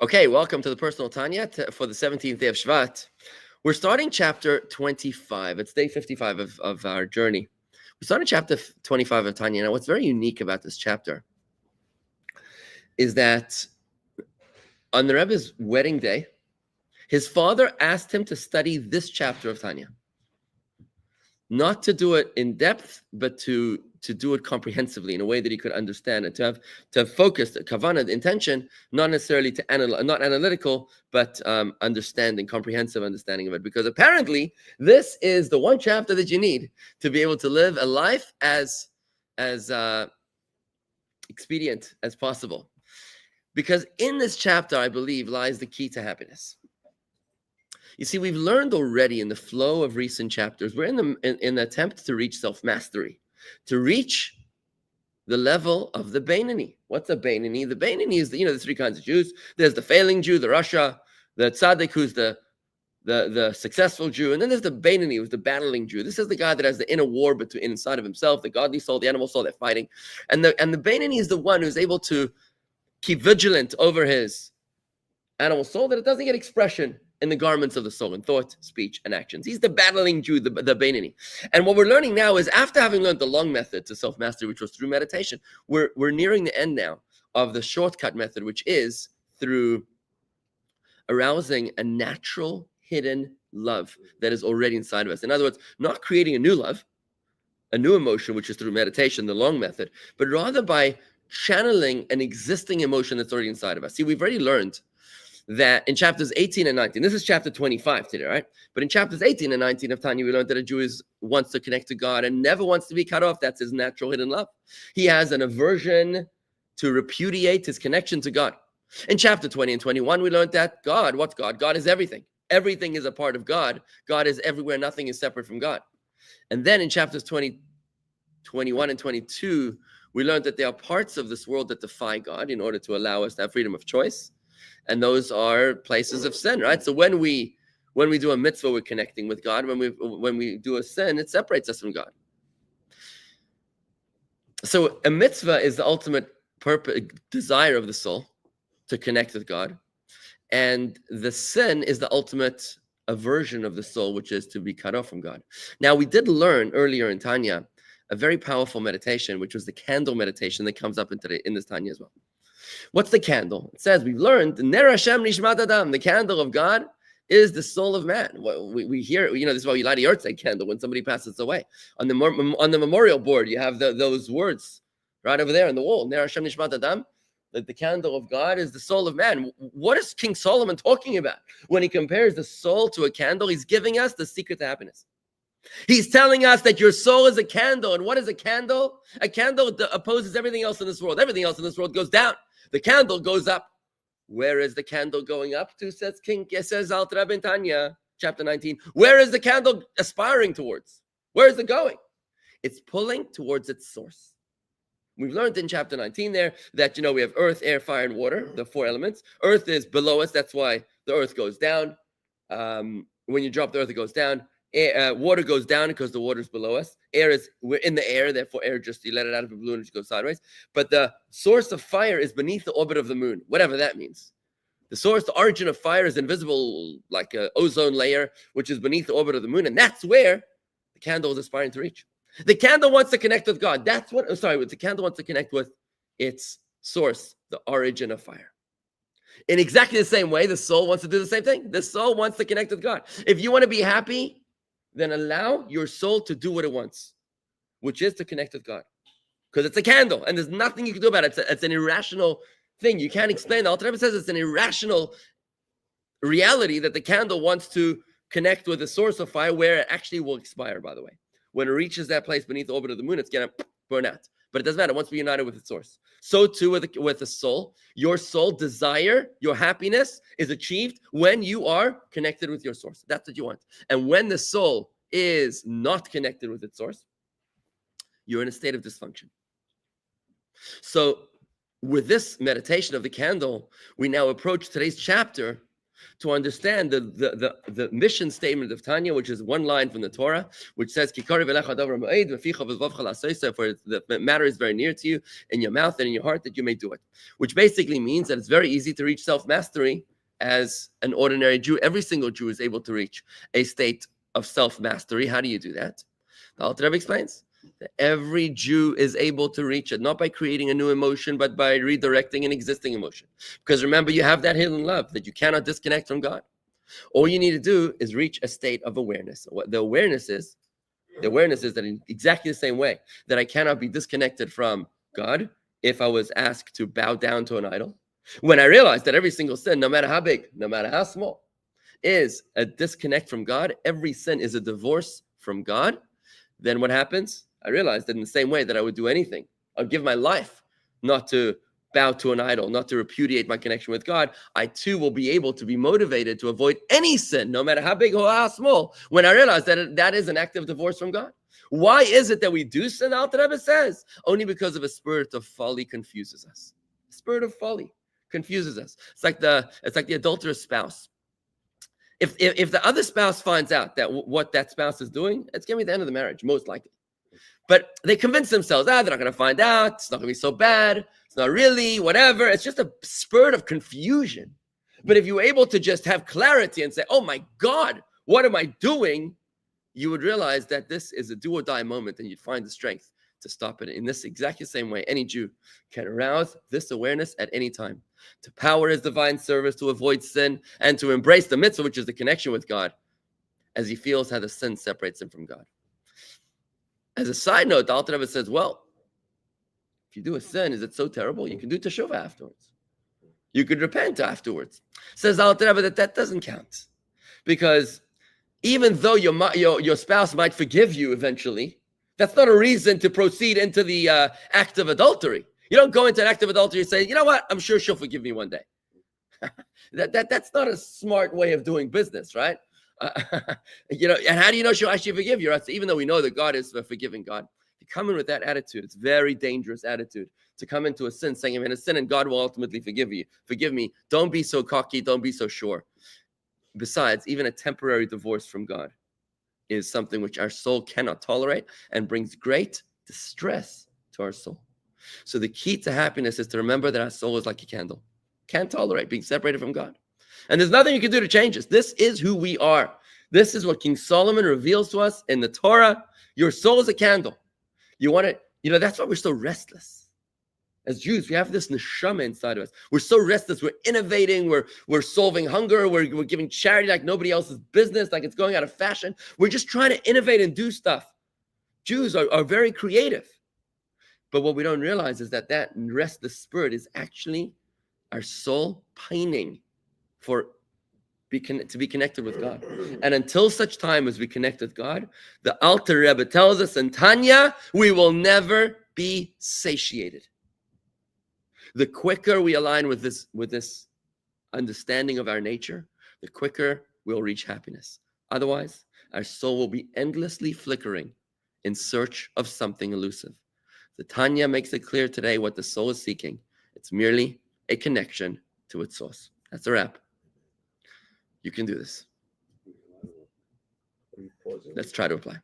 Okay, welcome to the Personal Tanya for the 17th day of Shvat. We're starting chapter 25. It's day 55 of our journey. We're starting chapter 25 of Tanya. Now, what's very unique about this chapter is that on the Rebbe's wedding day, his father asked him to study this chapter of Tanya. Not to do it in depth, but to do it comprehensively in a way that he could understand it, to have focused kavana, the intention, not necessarily not analytical, but understanding, comprehensive understanding of it. Because apparently, this is the one chapter that you need to be able to live a life as expedient as possible. Because in this chapter, I believe, lies the key to happiness. You see, we've learned already in the flow of recent chapters, we're in the attempt to reach self-mastery, to reach the level of the Beinani. What's a Beinani? The Beinani is the three kinds of Jews. There's the failing Jew, the Rasha, the Tzaddik, who's the successful Jew, and then there's the Beinani, who's the battling Jew. This is the guy that has the inner war inside of himself, the godly soul, the animal soul, they're fighting. And the Beinani is the one who's able to keep vigilant over his animal soul, that it doesn't get expression in the garments of the soul, in thought, speech, and actions. He's the battling Jew, the Beinani. And what we're learning now is, after having learned the long method to self-mastery, which was through meditation, we're nearing the end now of the shortcut method, which is through arousing a natural, hidden love that is already inside of us. In other words, not creating a new love, a new emotion, which is through meditation, the long method, but rather by channeling an existing emotion that's already inside of us. See, we've already learned that in chapters 18 and 19, this is chapter 25 today, right? But in chapters 18 and 19 of Tanya, we learned that a Jew wants to connect to God and never wants to be cut off. That's his natural hidden love. He has an aversion to repudiate his connection to God. In chapter 20 and 21, we learned that what's God? God is everything. Everything is a part of God. God is everywhere. Nothing is separate from God. And then in chapters 20, 21 and 22, we learned that there are parts of this world that defy God in order to allow us to have freedom of choice. And those are places of sin, right? So when we do a mitzvah, we're connecting with God. When we do a sin, it separates us from God. So a mitzvah is the ultimate desire of the soul to connect with God. And the sin is the ultimate aversion of the soul, which is to be cut off from God. Now, we did learn earlier in Tanya a very powerful meditation, which was the candle meditation that comes up in this Tanya as well. What's the candle? It says, we've learned, Ner Hashem Nishmat Adam, the candle of God is the soul of man. We hear, this is why we light a yahrzeit candle when somebody passes away. On the memorial board, you have those words right over there on the wall, Ner Hashem Nishmat Adam, that the candle of God is the soul of man. What is King Solomon talking about? When he compares the soul to a candle, he's giving us the secret to happiness. He's telling us that your soul is a candle. And what is a candle? A candle opposes everything else in this world. Everything else in this world goes down. The candle goes up. Where is the candle going up to? Says Alter Rebbe in Tanya, chapter 19. Where is the candle aspiring towards? Where is it going? It's pulling towards its source. We've learned in chapter 19 there that, we have earth, air, fire, and water, the four elements. Earth is below us. That's why the earth goes down. When you drop the earth, it goes down. Water goes down because the water is below us. We're in the air, therefore air you let it out of a balloon and it goes sideways. But the source of fire is beneath the orbit of the moon, whatever that means. The origin of fire is invisible, like an ozone layer, which is beneath the orbit of the moon, and that's where the candle is aspiring to reach. The candle wants to connect with God. The candle wants to connect with its source, the origin of fire. In exactly the same way, the soul wants to do the same thing. The soul wants to connect with God. If you want to be happy, then allow your soul to do what it wants, which is to connect with God. Because it's a candle, and there's nothing you can do about it. It's an irrational thing. You can't explain. The Alter Rebbe says it's an irrational reality that the candle wants to connect with the source of fire, where it actually will expire, by the way. When it reaches that place beneath the orbit of the moon, it's going to burn out. But it doesn't matter. It wants to be united with its source. So too with the soul. Your soul desire, your happiness is achieved when you are connected with your source. That's what you want. And when the soul is not connected with its source, you're in a state of dysfunction. So with this meditation of the candle, we now approach today's chapter, to understand the mission statement of Tanya, which is one line from the Torah, which says, for the matter is very near to you, in your mouth and in your heart, that you may do it. Which basically means that it's very easy to reach self-mastery as an ordinary Jew. Every single Jew is able to reach a state of self-mastery. How do you do that? The Alter Rebbe explains that every Jew is able to reach it, not by creating a new emotion, but by redirecting an existing emotion. Because remember, you have that hidden love that you cannot disconnect from God. All you need to do is reach a state of awareness. What the awareness is that in exactly the same way that I cannot be disconnected from God if I was asked to bow down to an idol. When I realized that every single sin, no matter how big, no matter how small, is a disconnect from God, every sin is a divorce from God, then what happens? I realized that in the same way that I would do anything, I'd give my life not to bow to an idol, not to repudiate my connection with God, I too will be able to be motivated to avoid any sin, no matter how big or how small, when I realize that that is an act of divorce from God. Why is it that we do sin? Alter Rebbe says, only because of a spirit of folly confuses us. Spirit of folly confuses us. It's like the adulterous spouse. If the other spouse finds out that what that spouse is doing, it's going to be the end of the marriage, most likely. But they convince themselves, they're not going to find out. It's not going to be so bad. It's not really, whatever. It's just a spirit of confusion. But if you were able to just have clarity and say, oh my God, what am I doing? You would realize that this is a do or die moment, and you'd find the strength to stop it. In this exactly same way, any Jew can arouse this awareness at any time, to power his divine service, to avoid sin, and to embrace the mitzvah, which is the connection with God, as he feels how the sin separates him from God. As a side note, the Alter Rebbe says, well, if you do a sin, is it so terrible? You can do teshuvah afterwards. You could repent afterwards. Says the Alter Rebbe that doesn't count. Because even though your spouse might forgive you eventually, that's not a reason to proceed into the act of adultery. You don't go into an act of adultery and say, you know what, I'm sure she'll forgive me one day. That's not a smart way of doing business, right? And how do you know she'll actually forgive you? Right? So even though we know that God is a forgiving God, if you come in with that attitude, it's a very dangerous attitude to come into a sin saying, I'm in a sin and God will ultimately forgive you. Forgive me. Don't be so cocky. Don't be so sure. Besides, even a temporary divorce from God is something which our soul cannot tolerate and brings great distress to our soul. So the key to happiness is to remember that our soul is like a candle. Can't tolerate being separated from God. And there's nothing you can do to change this. This is who we are. This is what King Solomon reveals to us in the Torah. Your soul is a candle. You want it, that's why we're so restless. As Jews, we have this neshama inside of us. We're so restless. We're innovating. We're solving hunger. We're giving charity like nobody else's business, like it's going out of fashion. We're just trying to innovate and do stuff. Jews are very creative. But what we don't realize is that restless spirit is actually our soul pining to be connected with God. And until such time as we connect with God, the Alter Rebbe tells us in Tanya, we will never be satiated. The quicker we align with this understanding of our nature, the quicker we'll reach happiness. Otherwise, our soul will be endlessly flickering in search of something elusive. The Tanya makes it clear today what the soul is seeking. It's merely a connection to its source. That's a wrap. You can do this. Let's try to apply.